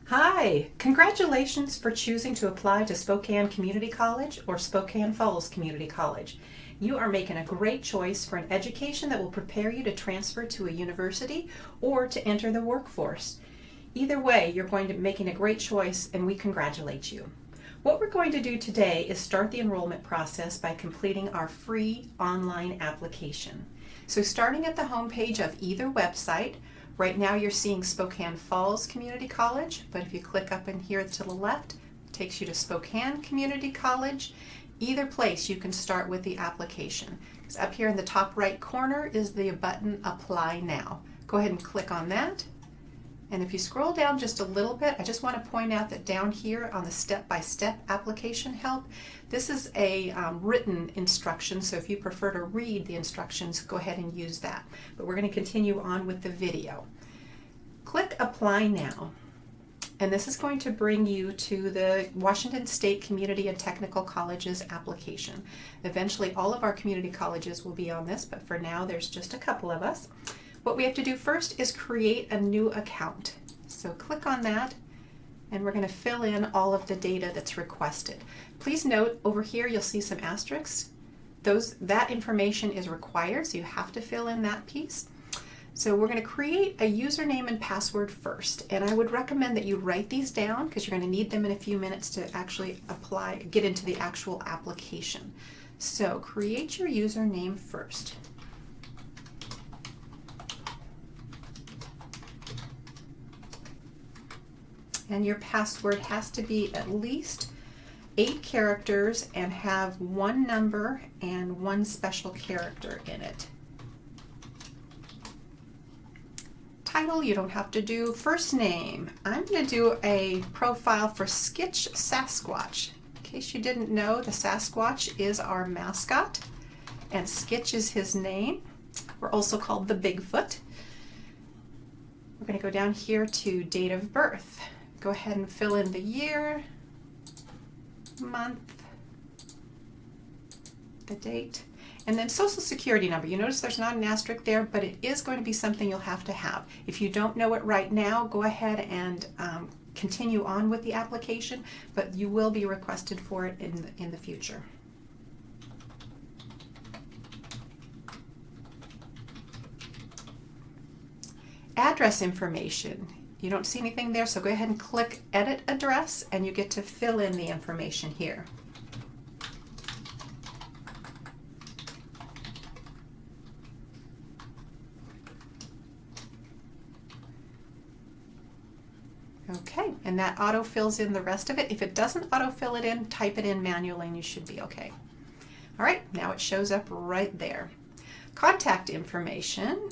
Hi! Congratulations for choosing to apply to Spokane Community College or Spokane Falls Community College. You are making a great choice for an education that will prepare you to transfer to a university or to enter the workforce. Either way, you're going to be making a great choice and we congratulate you. What we're going to do today is start the enrollment process by completing our free online application. So starting at the homepage of either website, right now you're seeing Spokane Falls Community College, but if you click up in here to the left, it takes you to Spokane Community College. Either place you can start with the application. Because up here in the top right corner is the button Apply Now. Go ahead and click on that. And if you scroll down just a little bit, I just want to point out that down here on the step-by-step application help, this is a written instruction, so if you prefer to read the instructions, go ahead and use that. But we're going to continue on with the video. Click Apply Now, and this is going to bring you to the Washington State Community and Technical Colleges application. Eventually all of our community colleges will be on this, but for now there's just a couple of us. What we have to do first is create a new account. So click on that and we're going to fill in all of the data that's requested. Please note over here you'll see some asterisks. That information is required, so you have to fill in that piece. So we're going to create a username and password first, and I would recommend that you write these down because you're going to need them in a few minutes to actually get into the actual application. So create your username first. And your password has to be at least 8 characters and have 1 number and 1 special character in it. Title, you don't have to do. First name, I'm going to do a profile for Skitch Sasquatch. In case you didn't know, the Sasquatch is our mascot and Skitch is his name. We're also called the Bigfoot. We're going to go down here to date of birth. Go ahead and fill in the year, month, the date, and then social security number. You notice there's not an asterisk there, but it is going to be something you'll have to have. If you don't know it right now, go ahead and continue on with the application, but you will be requested for it in the future. Address information. You don't see anything there, so go ahead and click Edit Address and you get to fill in the information here. Okay, and that auto fills in the rest of it. If it doesn't auto fill it in, type it in manually and you should be okay. All right, now it shows up right there. Contact information.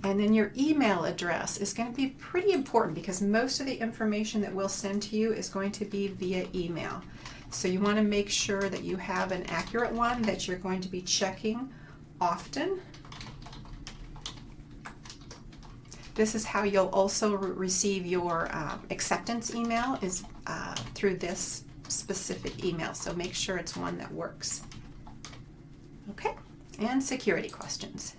And then your email address is going to be pretty important because most of the information that we'll send to you is going to be via email. So you want to make sure that you have an accurate one that you're going to be checking often. This is how you'll also receive your acceptance email is through this specific email. So make sure it's one that works. Okay, and security questions.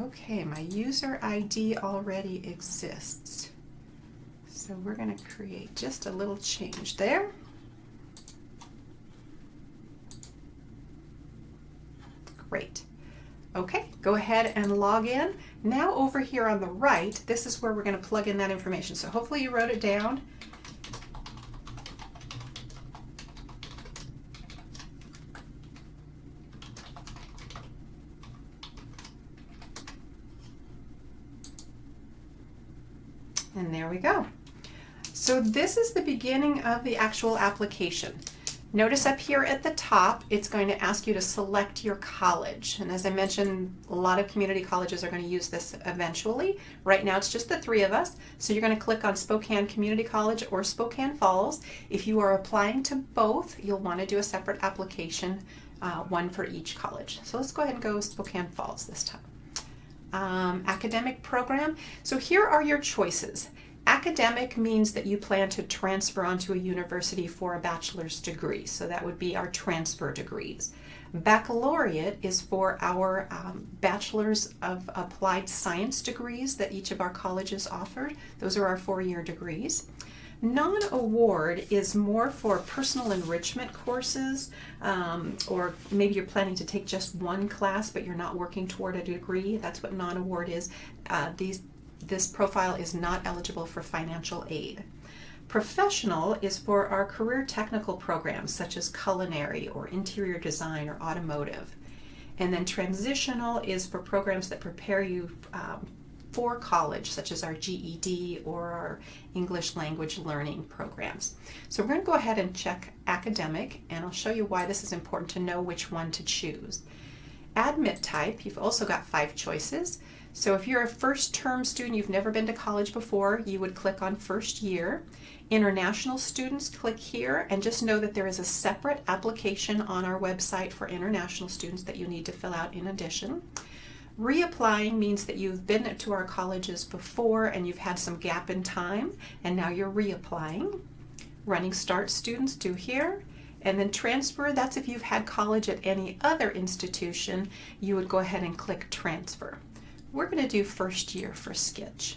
Okay, my user ID already exists. So we're going to create just a little change there. Great. Okay, go ahead and log in. Now over here on the right, this is where we're going to plug in that information. So hopefully you wrote it down. And there we go. So this is the beginning of the actual application. Notice up here at the top, it's going to ask you to select your college. And as I mentioned, a lot of community colleges are going to use this eventually. Right now it's just the 3 of us. So you're going to click on Spokane Community College or Spokane Falls. If you are applying to both, you'll want to do a separate application one for each college. So let's go ahead and go Spokane Falls this time. Academic program. So here are your choices. Academic means that you plan to transfer onto a university for a bachelor's degree. So that would be our transfer degrees. Baccalaureate is for our Bachelor's of Applied Science degrees that each of our colleges offer. Those are our 4-year degrees. Non-award is more for personal enrichment courses, or maybe you're planning to take just one class but you're not working toward a degree. That's what non-award is. This profile is not eligible for financial aid. Professional is for our career technical programs such as culinary or interior design or automotive. And then transitional is for programs that prepare you for college, such as our GED or our English language learning programs. So we're going to go ahead and check academic, and I'll show you why this is important to know which one to choose. Admit type, you've also got 5 choices. So if you're a first term student, you've never been to college before, you would click on first year. International students, click here, and just know that there is a separate application on our website for international students that you need to fill out in addition. Reapplying means that you've been to our colleges before and you've had some gap in time and now you're reapplying. Running start students do here. And then transfer, that's if you've had college at any other institution, you would go ahead and click transfer. We're going to do first year for Skitch.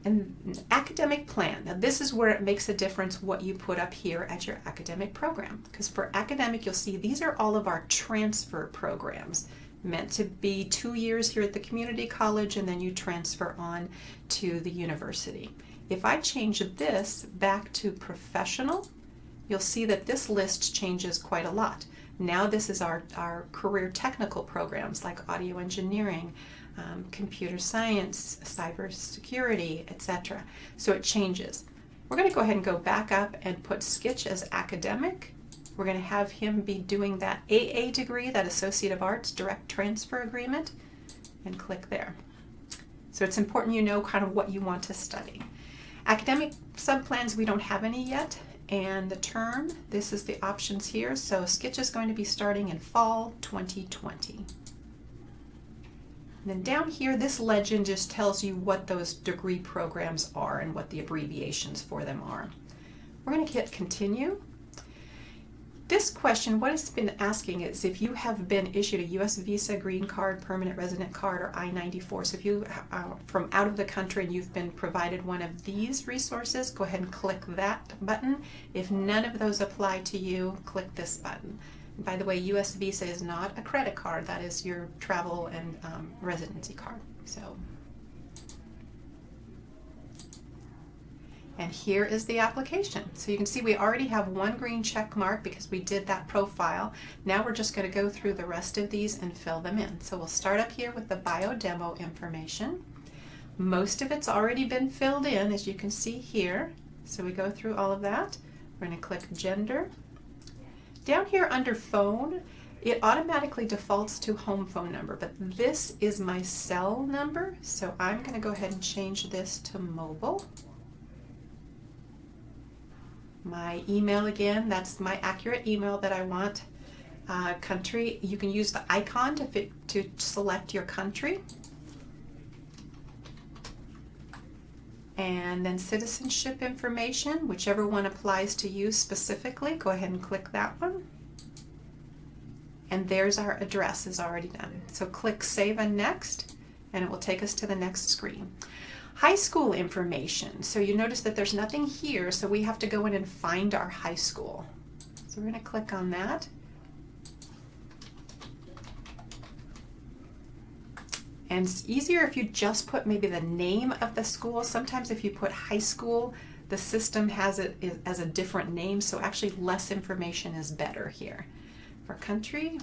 And academic plan. Now this is where it makes a difference what you put up here at your academic program. Because for academic, you'll see these are all of our transfer programs. Meant to be 2 years here at the community college and then you transfer on to the university. If I change this back to professional, you'll see that this list changes quite a lot. Now this is our career technical programs like audio engineering, computer science, cybersecurity, etc. So it changes. We're going to go ahead and go back up and put Skitch as academic. We're going to have him be doing that AA degree, that Associate of Arts Direct Transfer Agreement, and click there. So it's important you know kind of what you want to study. Academic subplans, we don't have any yet. And the term, this is the options here. So Skitch is going to be starting in fall 2020. And then down here, this legend just tells you what those degree programs are and what the abbreviations for them are. We're going to hit continue. This question, what it's been asking is if you have been issued a U.S. visa, green card, permanent resident card, or I-94. So if you are from out of the country and you've been provided one of these resources, go ahead and click that button. If none of those apply to you, click this button. And by the way, U.S. visa is not a credit card. That is your travel and residency card. And here is the application. So you can see we already have one green check mark because we did that profile. Now we're just going to go through the rest of these and fill them in. So we'll start up here with the BioDemo information. Most of it's already been filled in, as you can see here. So we go through all of that. We're going to click gender. Down here under phone, it automatically defaults to home phone number, but this is my cell number. So I'm going to go ahead and change this to mobile. My email again, that's my accurate email that I want. Country, you can use the icon to select your country. And then citizenship information, whichever one applies to you specifically, go ahead and click that one. And there's our address is already done. So click Save and Next, and it will take us to the next screen. High school information. So you notice that there's nothing here, so we have to go in and find our high school. So we're going to click on that. And it's easier if you just put maybe the name of the school. Sometimes if you put high school, the system has it as a different name, so actually less information is better here. For country,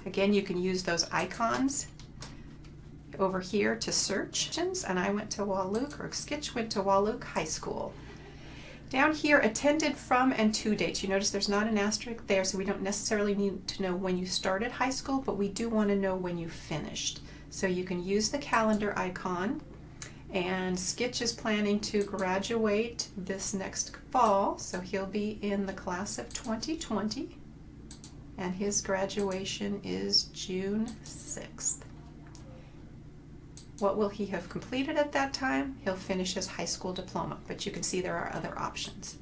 again, you can use those icons over here to search, and I went to Wahluke, or Skitch went to Wahluke High School. Down here, attended from and to dates. You notice there's not an asterisk there, so we don't necessarily need to know when you started high school, but we do want to know when you finished. So you can use the calendar icon, and Skitch is planning to graduate this next fall, so he'll be in the class of 2020. and his graduation is June 6th. What will he have completed at that time? He'll finish his high school diploma, but you can see there are other options.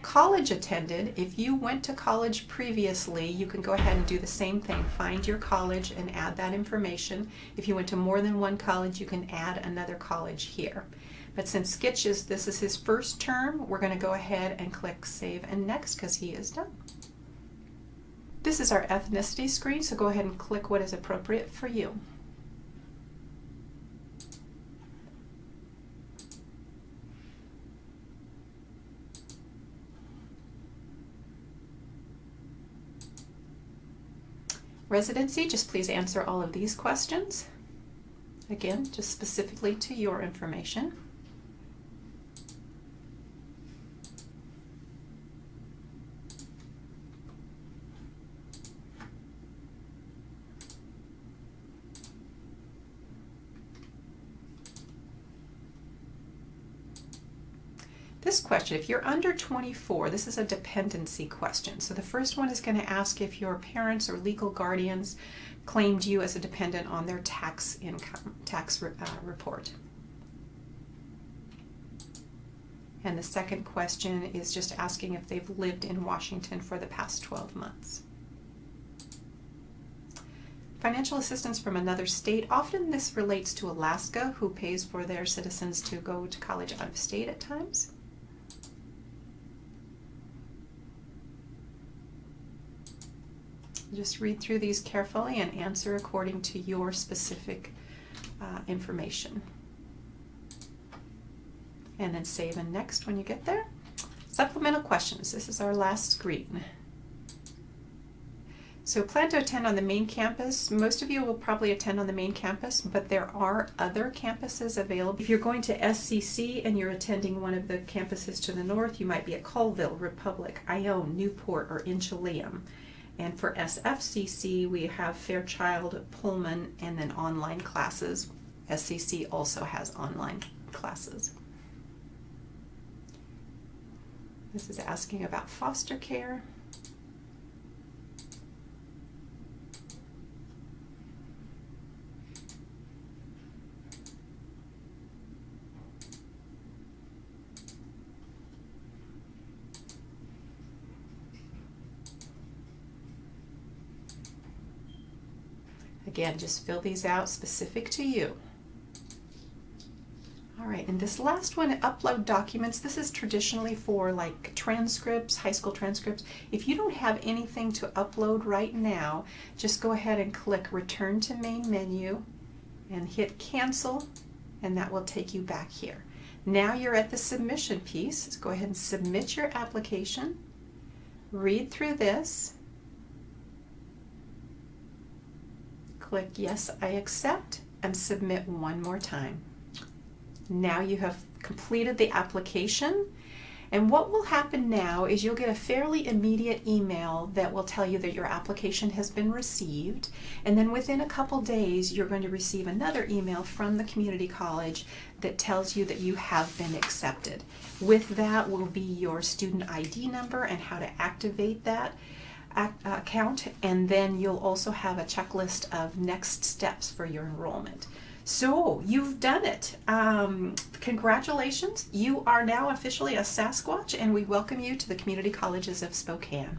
College attended, if you went to college previously, you can go ahead and do the same thing. Find your college and add that information. If you went to more than one college, you can add another college here. But since Skitch this is his first term, we're going to go ahead and click Save and Next because he is done. This is our ethnicity screen, so go ahead and click what is appropriate for you. Residency, just please answer all of these questions. Again, just specifically to your information. This question, if you're under 24, this is a dependency question. So the first one is going to ask if your parents or legal guardians claimed you as a dependent on their tax report. And the second question is just asking if they've lived in Washington for the past 12 months. Financial assistance from another state. Often this relates to Alaska, who pays for their citizens to go to college out of state at times. Just read through these carefully and answer according to your specific information. And then save and next when you get there. Supplemental questions. This is our last screen. So plan to attend on the main campus. Most of you will probably attend on the main campus, but there are other campuses available. If you're going to SCC and you're attending one of the campuses to the north, you might be at Colville, Republic, Ione, Newport, or Inchelium. And for SFCC, we have Fairchild, Pullman, and then online classes. SCC also has online classes. This is asking about foster care. Again, just fill these out specific to you. All right, and this last one, upload documents. This is traditionally for like transcripts, high school transcripts. If you don't have anything to upload right now, just go ahead and click Return to Main Menu and hit Cancel, and that will take you back here. Now you're at the submission piece. So go ahead and submit your application. Read through this. Click Yes, I accept, and submit one more time. Now you have completed the application, and what will happen now is you'll get a fairly immediate email that will tell you that your application has been received, and then within a couple days you're going to receive another email from the community college that tells you that you have been accepted. With that will be your student ID number and how to activate that account, and then you'll also have a checklist of next steps for your enrollment. So you've done it. Congratulations. You are now officially a Sasquatch, and we welcome you to the Community Colleges of Spokane.